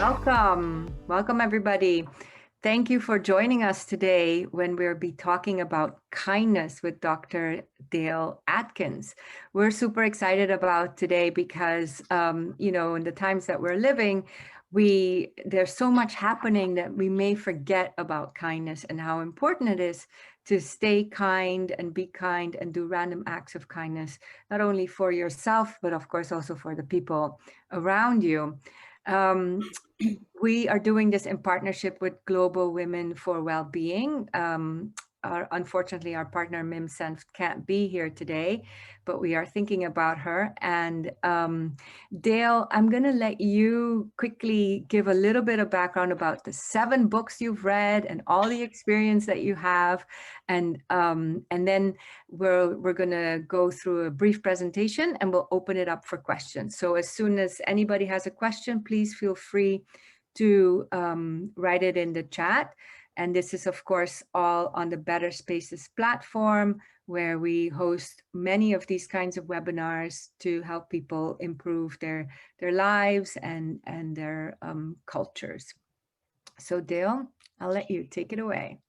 Welcome. Welcome, everybody. Thank you for joining us today when we'll be talking about kindness with Dr. Dale Atkins. We're super excited about today because, in the times that we're living, there's so much happening that we may forget about kindness and how important it is to stay kind and be kind and do random acts of kindness, not only for yourself, but of course also for the people around you. We are doing this in partnership with Global Women for Wellbeing. Unfortunately, our partner Mim Senft can't be here today, but we are thinking about her. And Dale, I'm going to let you quickly give a little bit of background about the 7 books you've read and all the experience that you have, and then we're going to go through a brief presentation and we'll open it up for questions. So as soon as anybody has a question, please feel free to write it in the chat. And this is, of course, all on the Better Spaces platform, where we host many of these kinds of webinars to help people improve their lives and their cultures. So Dale, I'll let you take it away.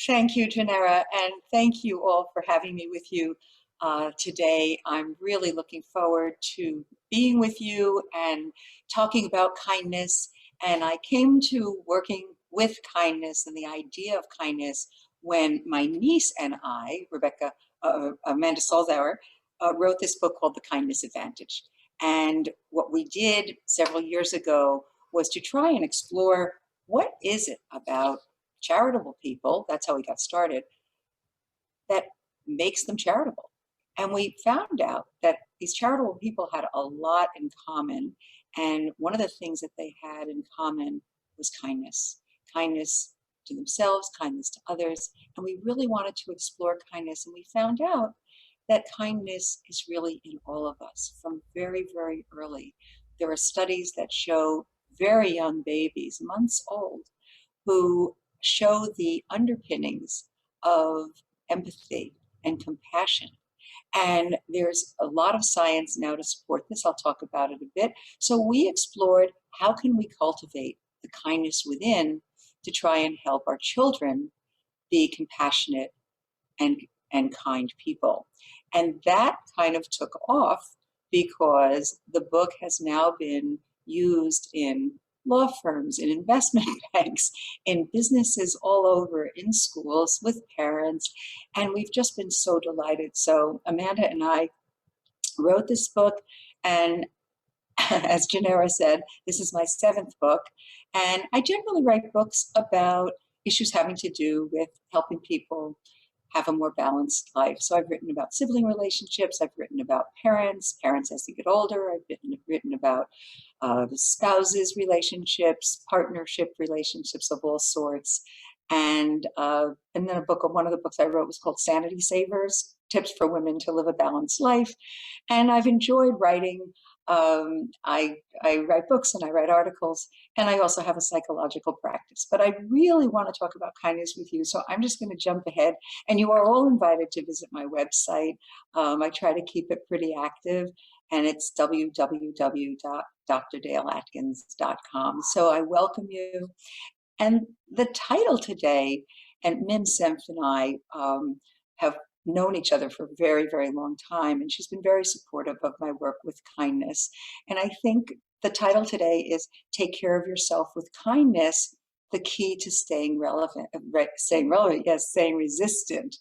Thank you, Janera, and thank you all for having me with you today. I'm really looking forward to being with you and talking about kindness. And I came to working with kindness and the idea of kindness when my niece and I, Amanda Solzauer, wrote this book called The Kindness Advantage. And what we did several years ago was to try and explore what is it about charitable people, that's how we got started, that makes them charitable. And we found out that these charitable people had a lot in common. And one of the things that they had in common was kindness. Kindness to themselves, kindness to others. And we really wanted to explore kindness. And we found out that kindness is really in all of us from very, very early. There are studies that show very young babies, months old, who show the underpinnings of empathy and compassion. And there's a lot of science now to support this. I'll talk about it a bit. So we explored how can we cultivate the kindness within to try and help our children be compassionate and kind people. And that kind of took off because the book has now been used in law firms, in investment banks, in businesses all over, in schools, with parents, and we've just been so delighted. So Amanda and I wrote this book, and as Janera said, this is my 7th book, and I generally write books about issues having to do with helping people have a more balanced life. So I've written about sibling relationships, I've written about parents as they get older, I've written about the spouses' relationships, partnership relationships of all sorts. And then one of the books I wrote was called Sanity Savers, Tips for Women to Live a Balanced Life. And I've enjoyed writing. I write books and I write articles, and I also have a psychological practice. But I really want to talk about kindness with you, so I'm just going to jump ahead. And you are all invited to visit my website. I try to keep it pretty active, and it's www.drdaleatkins.com. So I welcome you. And the title today, and Mim Senft and I have known each other for a very, very long time, and she's been very supportive of my work with kindness. And I think the title today is Take Care of Yourself with Kindness, the key to staying relevant, staying resistant.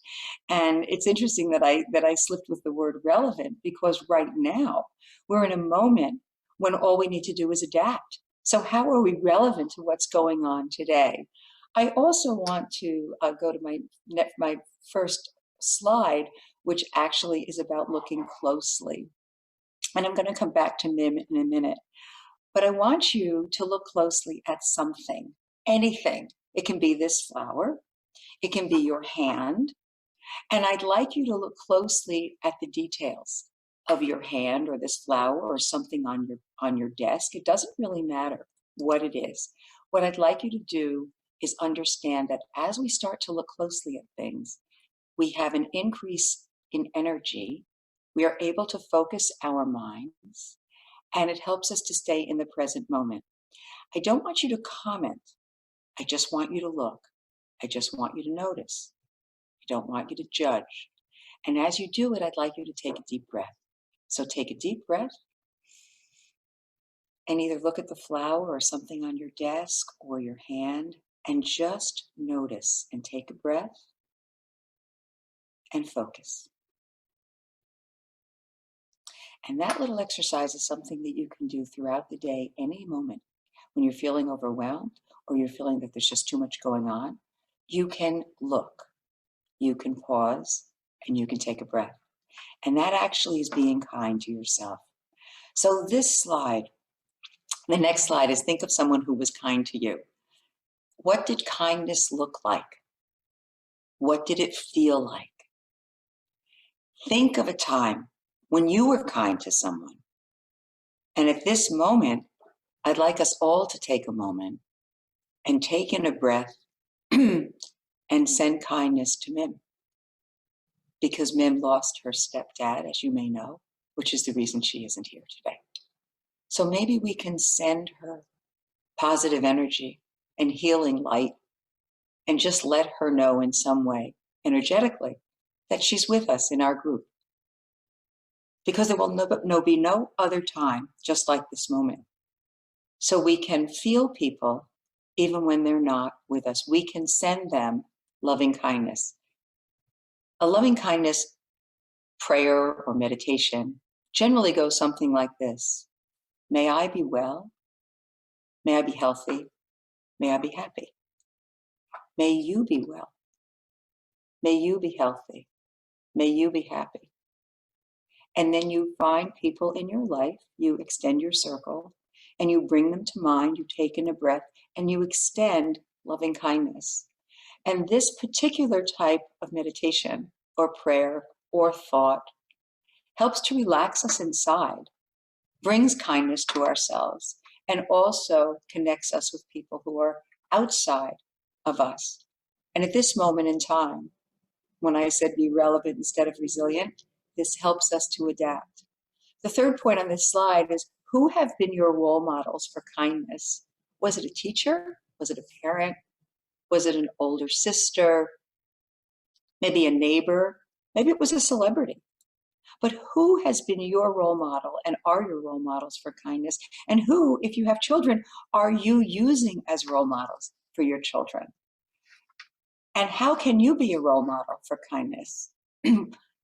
And it's interesting that I slipped with the word relevant, because right now we're in a moment when all we need to do is adapt. So how are we relevant to what's going on today? I also want to go to my first slide, which actually is about looking closely. And I'm going to come back to Mim in a minute. But I want you to look closely at something, anything. It can be this flower. It can be your hand. And I'd like you to look closely at the details of your hand or this flower or something on your desk. It doesn't really matter what it is. What I'd like you to do is understand that as we start to look closely at things, we have an increase in energy. We are able to focus our minds, and it helps us to stay in the present moment. I don't want you to comment. I just want you to look. I just want you to notice. I don't want you to judge. And as you do it, I'd like you to take a deep breath. So take a deep breath and either look at the flower or something on your desk or your hand and just notice and take a breath and focus. And that little exercise is something that you can do throughout the day, any moment. When you're feeling overwhelmed or you're feeling that there's just too much going on, you can look, you can pause, and you can take a breath. And that actually is being kind to yourself. So this slide, the next slide is think of someone who was kind to you. What did kindness look like? What did it feel like? Think of a time when you were kind to someone. And at this moment, I'd like us all to take a moment and take in a breath and send kindness to Mim. Because Mim lost her stepdad, as you may know, which is the reason she isn't here today. So maybe we can send her positive energy and healing light and just let her know in some way, energetically, that she's with us in our group. Because there will be no other time just like this moment. So we can feel people even when they're not with us. We can send them loving kindness. A loving kindness prayer or meditation generally goes something like this. May I be well. May I be healthy. May I be happy. May you be well. May you be healthy. May you be happy. And then you find people in your life, you extend your circle, and you bring them to mind, you take in a breath, and you extend loving kindness. And this particular type of meditation or prayer or thought helps to relax us inside, brings kindness to ourselves, and also connects us with people who are outside of us. And at this moment in time, when I said be relevant instead of resilient, this helps us to adapt. The third point on this slide is who have been your role models for kindness? Was it a teacher? Was it a parent? Was it an older sister? Maybe a neighbor? Maybe it was a celebrity. But who has been your role model and are your role models for kindness? And who, if you have children, are you using as role models for your children? And how can you be a role model for kindness?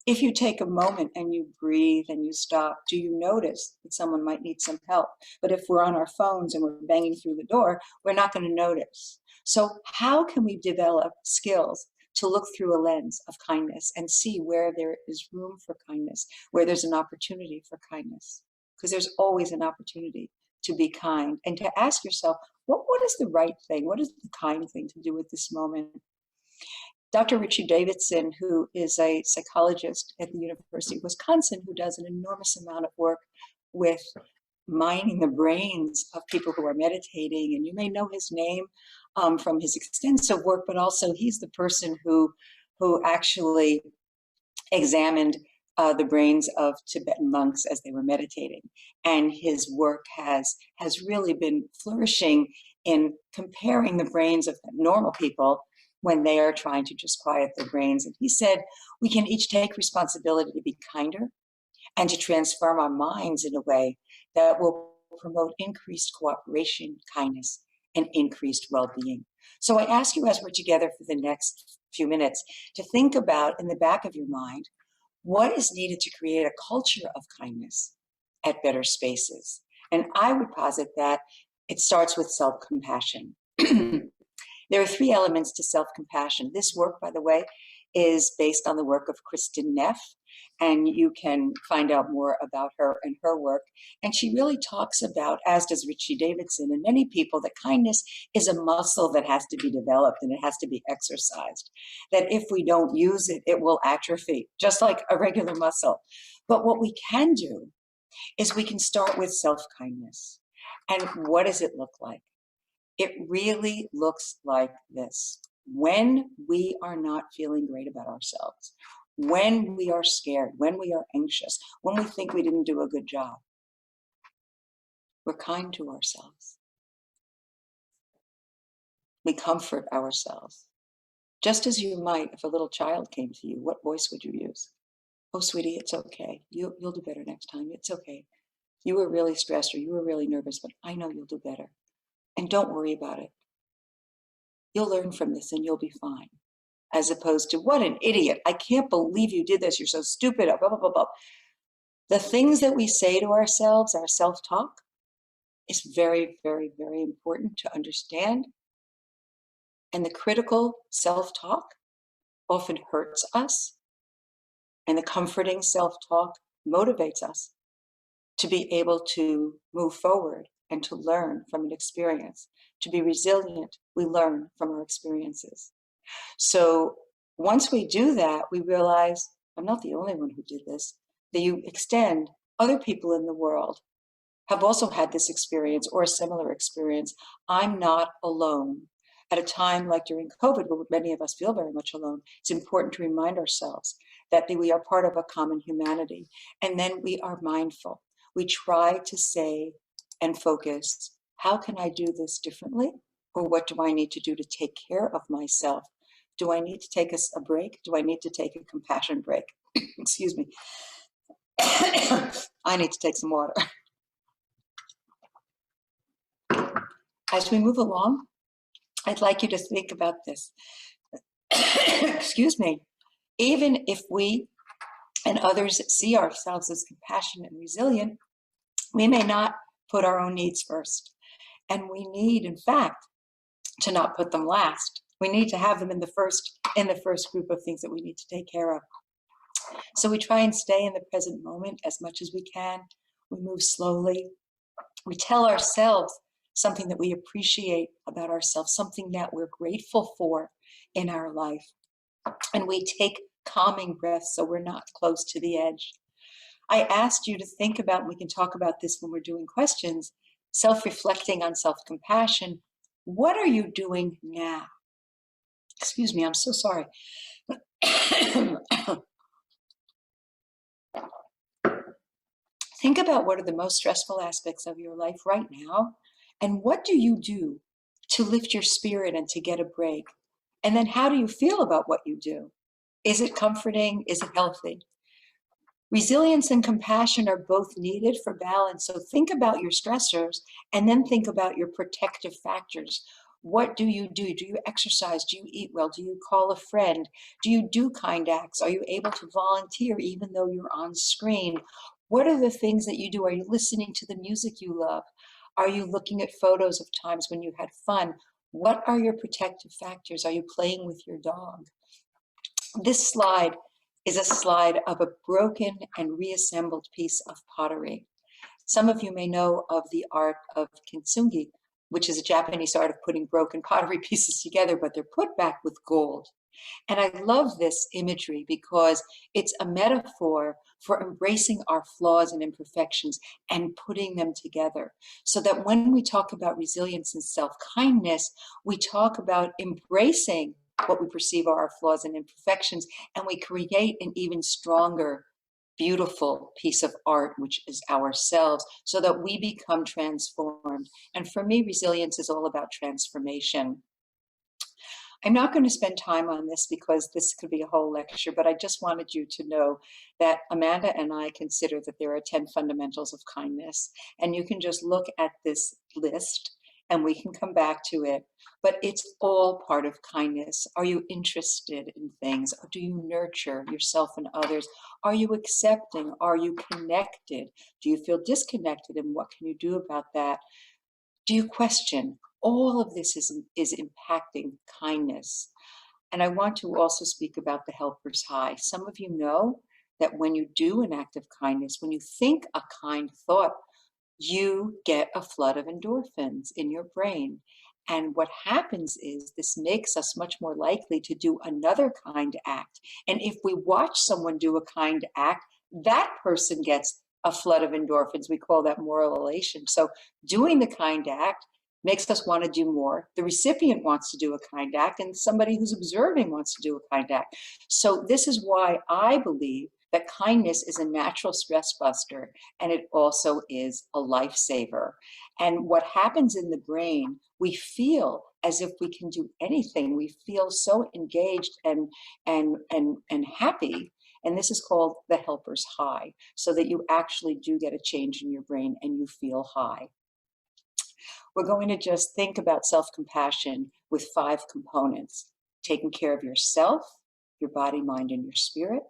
If you take a moment and you breathe and you stop, do you notice that someone might need some help? But if we're on our phones and we're banging through the door, we're not going to notice. So how can we develop skills to look through a lens of kindness and see where there is room for kindness, where there's an opportunity for kindness? Because there's always an opportunity to be kind and to ask yourself, what is the right thing? What is the kind thing to do at this moment? Dr. Richie Davidson, who is a psychologist at the University of Wisconsin, who does an enormous amount of work with mining the brains of people who are meditating, and you may know his name from his extensive work, but also he's the person who actually examined the brains of Tibetan monks as they were meditating. And his work has really been flourishing in comparing the brains of normal people when they are trying to just quiet their brains. And he said, we can each take responsibility to be kinder and to transform our minds in a way that will promote increased cooperation, kindness, and increased well-being. So I ask you as we're together for the next few minutes to think about in the back of your mind, what is needed to create a culture of kindness at Better Spaces? And I would posit that it starts with self-compassion. There are three elements to self-compassion. This work, by the way, is based on the work of Kristen Neff, and you can find out more about her and her work. And she really talks about, as does Richie Davidson and many people, that kindness is a muscle that has to be developed and it has to be exercised. That if we don't use it, it will atrophy, just like a regular muscle. But what we can do is we can start with self-kindness. And what does it look like? It really looks like this. When we are not feeling great about ourselves, when we are scared, when we are anxious, when we think we didn't do a good job, we're kind to ourselves. We comfort ourselves. Just as you might if a little child came to you, what voice would you use? Oh, sweetie, it's okay. You'll do better next time. It's okay. You were really stressed or you were really nervous, but I know you'll do better. And don't worry about it. You'll learn from this and you'll be fine. As opposed to, what an idiot. I can't believe you did this. You're so stupid. Blah, blah, blah, blah. The things that we say to ourselves, our self-talk, is very, very, very important to understand. And the critical self-talk often hurts us. And the comforting self-talk motivates us to be able to move forward and to learn from an experience. To be resilient, we learn from our experiences. So once we do that, we realize I'm not the only one who did this. That you extend, other people in the world have also had this experience or a similar experience. I'm not alone. At a time like during COVID, where many of us feel very much alone, it's important to remind ourselves that we are part of a common humanity. And then we are mindful. We try to say and focus, how can I do this differently? Or what do I need to do to take care of myself? Do I need to take a break? Do I need to take a compassion break? Excuse me. I need to take some water. As we move along, I'd like you to think about this. Excuse me. Even if we and others see ourselves as compassionate and resilient, we may not put our own needs first. And we need, in fact, to not put them last. We need to have them in the first group of things that we need to take care of. So we try and stay in the present moment as much as we can. We move slowly. We tell ourselves something that we appreciate about ourselves, something that we're grateful for in our life. And we take calming breaths so we're not close to the edge. I asked you to think about, and we can talk about this when we're doing questions, self-reflecting on self-compassion. What are you doing now? Excuse me, I'm so sorry. Think about what are the most stressful aspects of your life right now, and what do you do to lift your spirit and to get a break? And then how do you feel about what you do? Is it comforting? Is it healthy? Resilience and compassion are both needed for balance. So think about your stressors and then think about your protective factors. What do you do? Do you exercise? Do you eat well? Do you call a friend? Do you do kind acts? Are you able to volunteer even though you're on screen? What are the things that you do? Are you listening to the music you love? Are you looking at photos of times when you had fun? What are your protective factors? Are you playing with your dog? This slide is a slide of a broken and reassembled piece of pottery. Some of you may know of the art of kintsugi, which is a Japanese art of putting broken pottery pieces together, but they're put back with gold. And I love this imagery because it's a metaphor for embracing our flaws and imperfections and putting them together. So that when we talk about resilience and self-kindness, we talk about embracing what we perceive are our flaws and imperfections, and we create an even stronger, beautiful piece of art, which is ourselves, so that we become transformed. And for me, resilience is all about transformation. I'm not going to spend time on this because this could be a whole lecture, but I just wanted you to know that Amanda and I consider that there are 10 fundamentals of kindness, and you can just look at this list and we can come back to it, but it's all part of kindness. Are you interested in things? Do you nurture yourself and others? Are you accepting? Are you connected? Do you feel disconnected, and what can you do about that? Do you question? All of this is impacting kindness. And I want to also speak about the helper's high. Some of you know that when you do an act of kindness, when you think a kind thought, you get a flood of endorphins in your brain. And what happens is this makes us much more likely to do another kind act. And if we watch someone do a kind act, that person gets a flood of endorphins. We call that moral elation. So doing the kind act makes us want to do more. The recipient wants to do a kind act, and somebody who's observing wants to do a kind act. So this is why I believe that kindness is a natural stress buster, and it also is a lifesaver. And what happens in the brain, we feel as if we can do anything. We feel so engaged and happy. And this is called the helper's high, so that you actually do get a change in your brain and you feel high. We're going to just think about self-compassion with 5 components: taking care of yourself, your body, mind, and your spirit;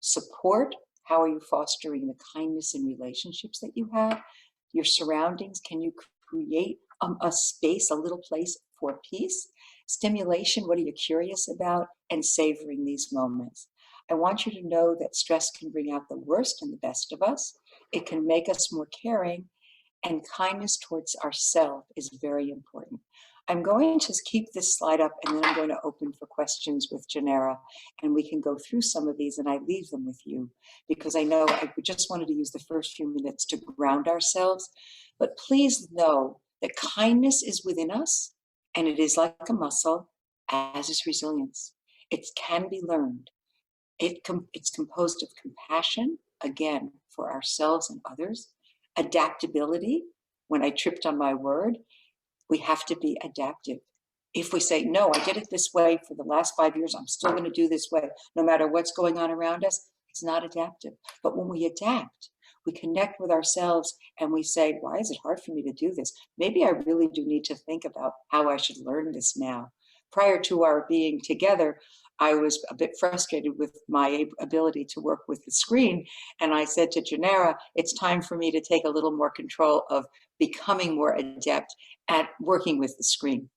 support, how are you fostering the kindness in relationships that you have; your surroundings, can you create a space, a little place for peace; stimulation, what are you curious about; and savoring these moments. I want you to know that stress can bring out the worst and the best of us. It can make us more caring, and kindness towards ourselves is very important. I'm going to keep this slide up, and then I'm going to open for questions with Janera, and we can go through some of these, and I leave them with you because I know I just wanted to use the first few minutes to ground ourselves. But please know that kindness is within us, and it is like a muscle, as is resilience. It can be learned. It's composed of compassion, again, for ourselves and others; adaptability. When I tripped on my word, we have to be adaptive. If we say, no, I did it this way for the last 5 years, I'm still going to do this way, no matter what's going on around us, it's not adaptive. But when we adapt, we connect with ourselves and we say, why is it hard for me to do this? Maybe I really do need to think about how I should learn this now. Prior to our being together, I was a bit frustrated with my ability to work with the screen. And I said to Janera, it's time for me to take a little more control of becoming more adept at working with the screen.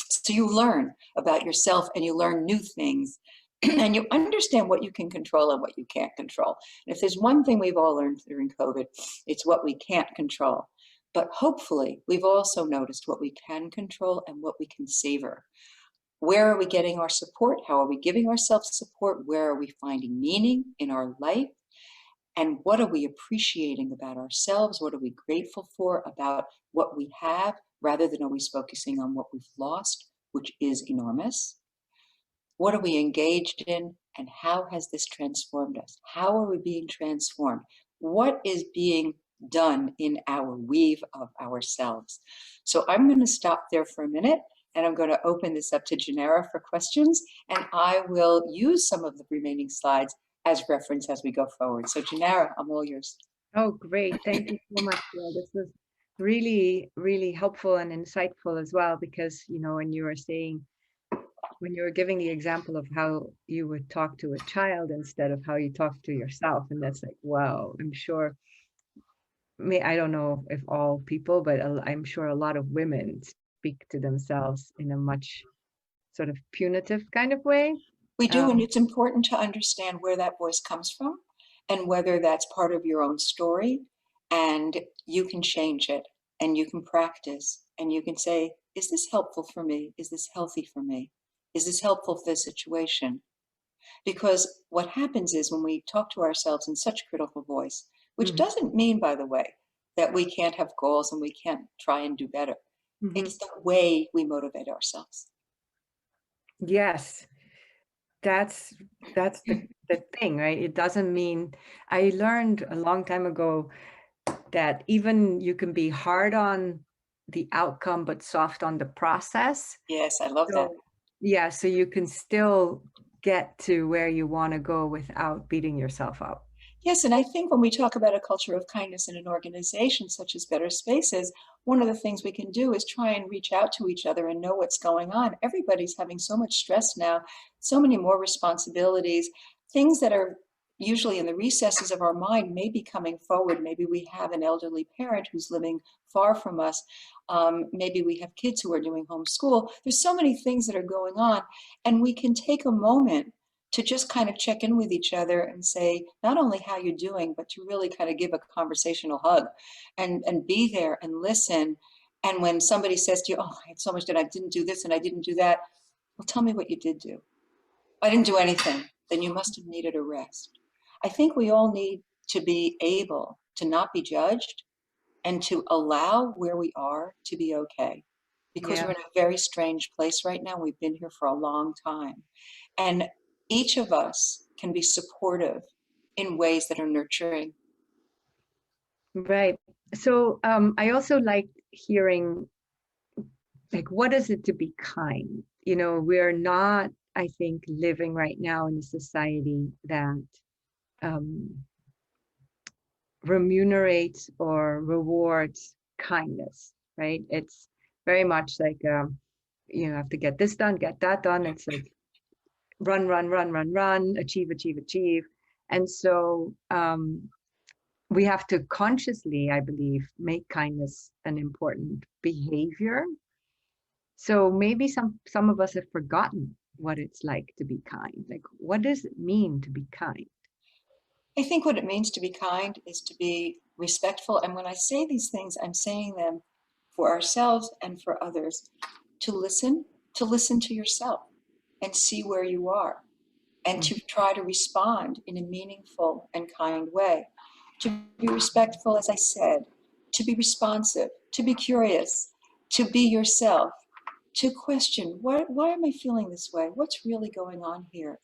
So you learn about yourself and you learn new things and you understand what you can control and what you can't control. And if there's one thing we've all learned during COVID, it's what we can't control. But hopefully we've also noticed what we can control and what we can savor. Where are we getting our support? How are we giving ourselves support? Where are we finding meaning in our life? And what are we appreciating about ourselves? What are we grateful for about what we have, rather than always focusing on what we've lost, which is enormous? What are we engaged in, and how has this transformed us? How are we being transformed? What is being done in our weave of ourselves? So I'm going to stop there for a minute, and I'm going to open this up to Janera for questions, and I will use some of the remaining slides as reference as we go forward. So Janera, I'm all yours. Oh, great. Thank you so much. Yeah, this was really, really helpful and insightful as well, because, when you were saying, when you were giving the example of how you would talk to a child instead of how you talk to yourself, and that's like, wow, I'm sure, I don't know if all people, but I'm sure a lot of women speak to themselves in a much sort of punitive kind of way. We do, and Um, it's important to understand where that voice comes from and whether that's part of your own story. And you can change it, and you can practice, and you can say, is this helpful for me? Is this healthy for me? Is this helpful for the situation? Because what happens is when we talk to ourselves in such a critical voice, which mhm, doesn't mean, by the way, that we can't have goals and we can't try and do better. mhm. It's the way we motivate ourselves. Yes, that's that's the thing, right? It doesn't mean, I learned a long time ago that even you can be hard on the outcome but soft on the process. Yes, I love that. So yeah, so you can still get to where you want to go without beating yourself up. Yes, and I think when we talk about a culture of kindness in an organization such as Better Spaces, one of the things we can do is try and reach out to each other and know what's going on. Everybody's having so much stress now, so many more responsibilities, things that are usually in the recesses of our mind may be coming forward. Maybe we have an elderly parent who's living far from us. Maybe we have kids who are doing homeschool. There's so many things that are going on, and we can take a moment to just kind of check in with each other and say not only how you're doing, but to really kind of give a conversational hug and be there and listen. And when somebody says to you, oh, I had so much that I didn't do this and I didn't do that, well, tell me what you did do. I didn't do anything. Then you must have needed a rest. I think we all need to be able to not be judged and to allow where we are to be okay, because we're Yeah, in a very strange place right now. We've been here for a long time. And each of us can be supportive in ways that are nurturing. right. So I also like hearing like, what is it to be kind? You know, we're not, I think, living right now in a society that um, remunerates or rewards kindness, right? It's very much like, you have to get this done, get that done. It's like run, run, run, run, run, achieve, achieve, achieve. And so we have to consciously, I believe, make kindness an important behavior. So maybe some of us have forgotten what it's like to be kind. Like, what does it mean to be kind? I think what it means to be kind is to be respectful. And when I say these things, I'm saying them for ourselves and for others. To listen to yourself and see where you are, and to Mhm. try to respond in a meaningful and kind way. To be respectful, as I said, to be responsive, to be curious, to be yourself, to question, why am I feeling this way? What's really going on here?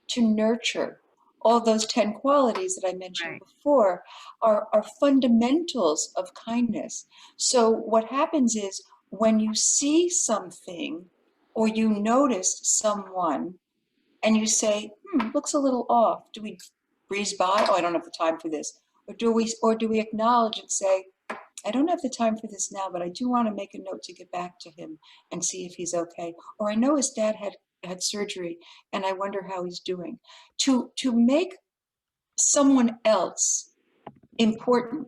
To nurture all those 10 qualities that I mentioned Right, before are fundamentals of kindness. So what happens is when you see something or you notice someone and you say, looks a little off. Do we breeze by? Oh, I don't have the time for this. Or do we acknowledge and say, I don't have the time for this now, but I do want to make a note to get back to him and see if he's okay. Or I know his dad had surgery and I wonder how he's doing. To make someone else important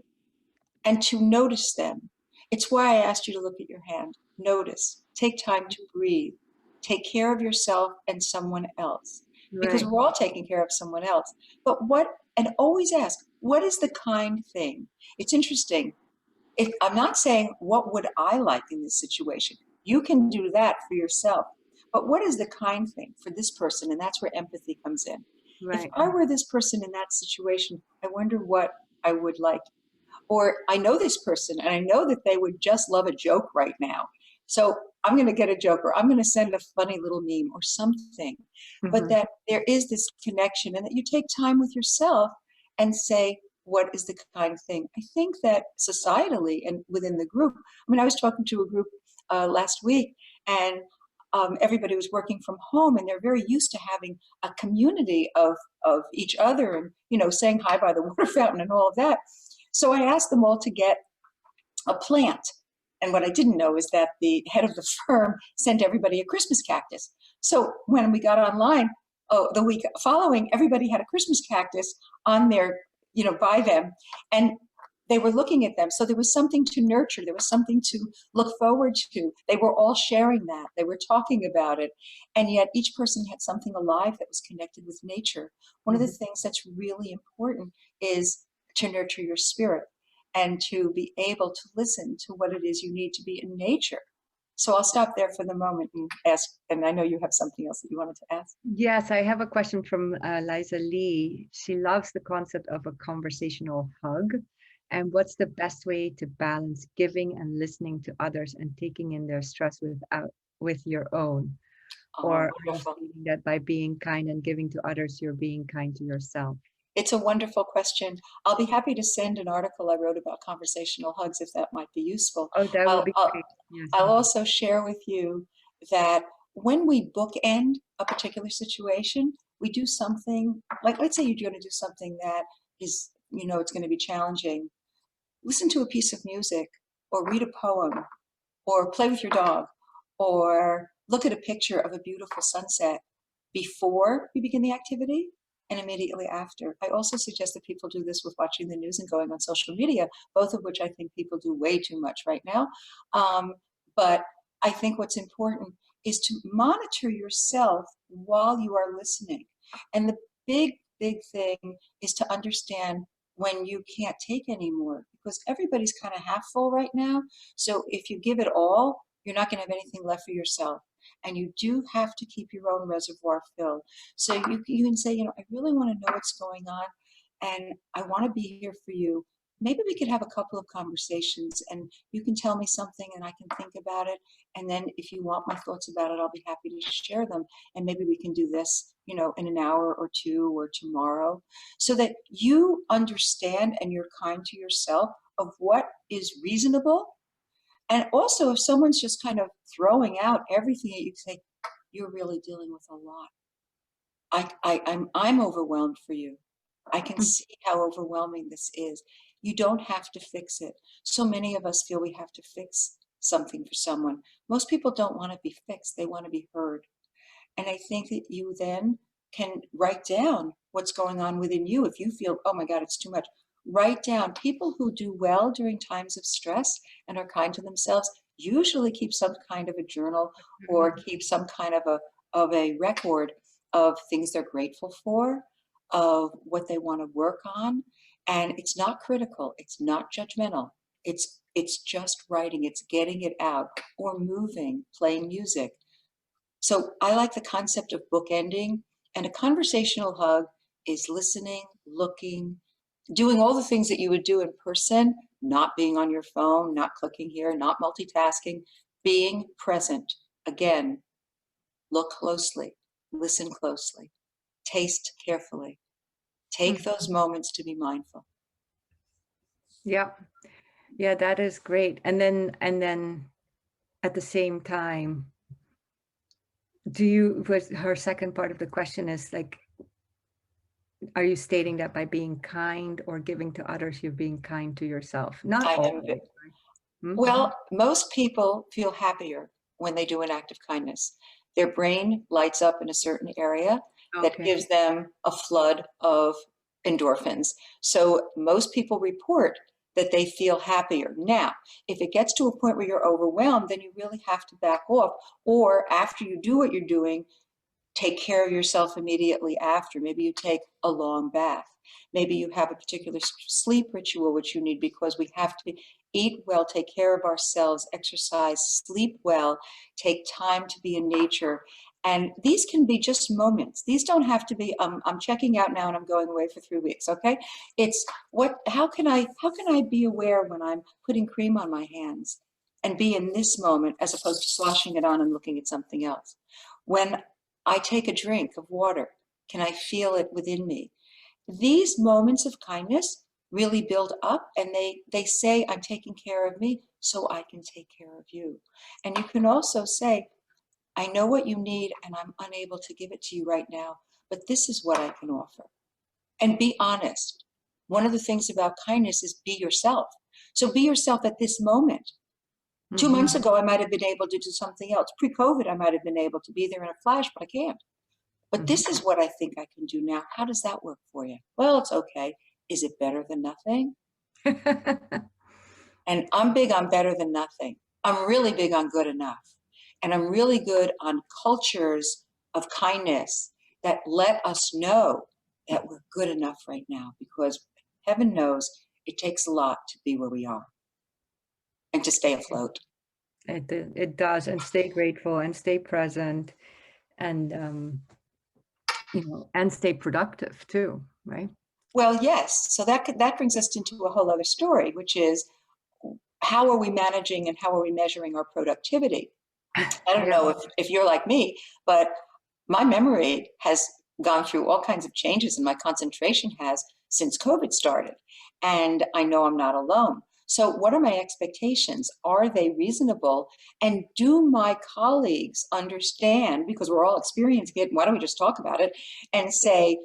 and to notice them. It's why I asked you to look at your hand. Notice, take time to breathe, take care of yourself and someone else, because right, we're all taking care of someone else. And always ask, what is the kind thing? It's interesting. If I'm not saying what would I like in this situation, you can do that for yourself. But what is the kind thing for this person? And that's where empathy comes in. If right. I were this person in that situation, I wonder what I would like. Or I know this person and I know that they would just love a joke right now. So I'm going to get a joke, or I'm going to send a funny little meme or something. But Hmm. that there is this connection and that you take time with yourself and say, what is the kind of thing? I think that societally and within the group, I mean, I was talking to a group last week, and everybody was working from home and they're very used to having a community of each other and, saying hi by the water fountain and all of that. So I asked them all to get a plant. And what I didn't know is that the head of the firm sent everybody a Christmas cactus. So when we got online, the week following, everybody had a Christmas cactus on their, by them. And they were looking at them. So there was something to nurture. There was something to look forward to. They were all sharing that. They were talking about it. And yet each person had something alive that was connected with nature. One of the Hmm. things that's really important is to nurture your spirit and to be able to listen to what it is you need to be in nature. So I'll stop there for the moment and ask, and I know you have something else that you wanted to ask. Yes, I have a question from Liza Lee. She loves the concept of a conversational hug. And what's the best way to balance giving and listening to others and taking in their stress with your own? Or Oh, are you wonderful. stating that by being kind and giving to others, you're being kind to yourself? It's a wonderful question. I'll be happy to send an article I wrote about conversational hugs if that might be useful. Oh, that would I'll, be I'll, great. Yes. I'll also share with you that when we bookend a particular situation, we do something like, let's say you're going to do something that is, it's going to be challenging. Listen to a piece of music or read a poem or play with your dog or look at a picture of a beautiful sunset before you begin the activity and immediately after. I also suggest that people do this with watching the news and going on social media, both of which I think people do way too much right now. Um, but I think what's important is to monitor yourself while you are listening. And the big, big thing is to understand when you can't take anymore, because everybody's kind of half full right now. So if you give it all, you're not going to have anything left for yourself. And you do have to keep your own reservoir filled. So you can say, I really want to know what's going on and I want to be here for you. Maybe we could have a couple of conversations and you can tell me something and I can think about it. And then if you want my thoughts about it, I'll be happy to share them. And maybe we can do this, in an hour or two or tomorrow, so that you understand and you're kind to yourself of what is reasonable And also, if someone's just kind of throwing out everything at you, say, you're really dealing with a lot. I'm overwhelmed for you. I can Mm. see how overwhelming this is. You don't have to fix it. So many of us feel we have to fix something for someone. Most people don't want to be fixed. They want to be heard. And I think that you then can write down what's going on within you. If you feel, oh my God, it's too much, write down. People who do well during times of stress and are kind to themselves usually keep some kind of a journal or Mhm. keep some kind of a record of things they're grateful for, of what they want to work on. And it's not critical, it's not judgmental. It's just writing, it's getting it out, or moving, playing music. So I like the concept of bookending, and a conversational hug is listening, looking, doing all the things that you would do in person, not being on your phone, not clicking here, not multitasking, being present. Again, look closely, listen closely, taste carefully, take Mm. those moments to be mindful. Yeah. Yeah, that is great. And then at the same time, do you was her second part of the question is like, are you stating that by being kind or giving to others, you're being kind to yourself? Not I am always, right? Mhm. Well, most people feel happier when they do an act of kindness. Their brain lights up in a certain area that Okay. gives them a flood of endorphins. So most people report that they feel happier. Now, if it gets to a point where you're overwhelmed, then you really have to back off. Or after you do what you're doing, take care of yourself immediately after. Maybe you take a long bath. Maybe you have a particular sleep ritual which you need, because we have to eat well, take care of ourselves, exercise, sleep well, take time to be in nature. And these can be just moments. These don't have to be, I'm checking out now and I'm going away for 3 weeks. Okay. It's how can I be aware when I'm putting cream on my hands and be in this moment as opposed to sloshing it on and looking at something else? When I take a drink of water, can I feel it within me? These moments of kindness really build up, and they say, I'm taking care of me so I can take care of you. And you can also say, I know what you need and I'm unable to give it to you right now, but this is what I can offer. And be honest. One of the things about kindness is be yourself. So be yourself at this moment. 2 months Mhm. ago, I might have been able to do something else. Pre COVID, I might have been able to be there in a flash, but I can't. But Mhm. this is what I think I can do now. How does that work for you? Well, it's okay. Is it better than nothing? And I'm big on better than nothing. I'm really big on good enough. And I'm really good on cultures of kindness that let us know that we're good enough right now, because heaven knows it takes a lot to be where we are and to stay afloat. It does, and stay grateful and stay present and, and stay productive too, right? Well, yes. So that brings us into a whole other story, which is, how are we managing and how are we measuring our productivity? I don't Yeah. know if you're like me, but my memory has gone through all kinds of changes, and my concentration has, since COVID started. And I know I'm not alone. So, what are my expectations? Are they reasonable? And do my colleagues understand? Because we're all experiencing it. Why don't we just talk about it and say,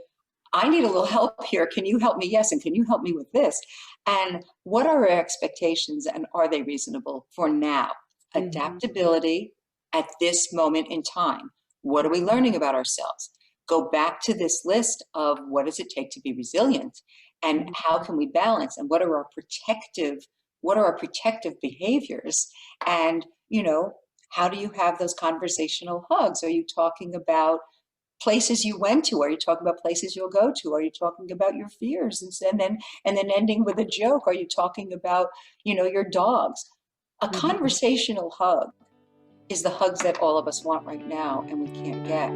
I need a little help here. Can you help me? Yes. And can you help me with this? And what are our expectations, and are they reasonable for now? Mhm. Adaptability at this moment in time. What are we learning about ourselves? Go back to this list of what does it take to be resilient, and Mhm. how can we balance, and what are our protective behaviors? And how do you have those conversational hugs? Are you talking about places you went to? Are you talking about places you'll go to? Are you talking about your fears, and then ending with a joke? Are you talking about your dogs? A Mhm. conversational hug is the hugs that all of us want right now and we can't get.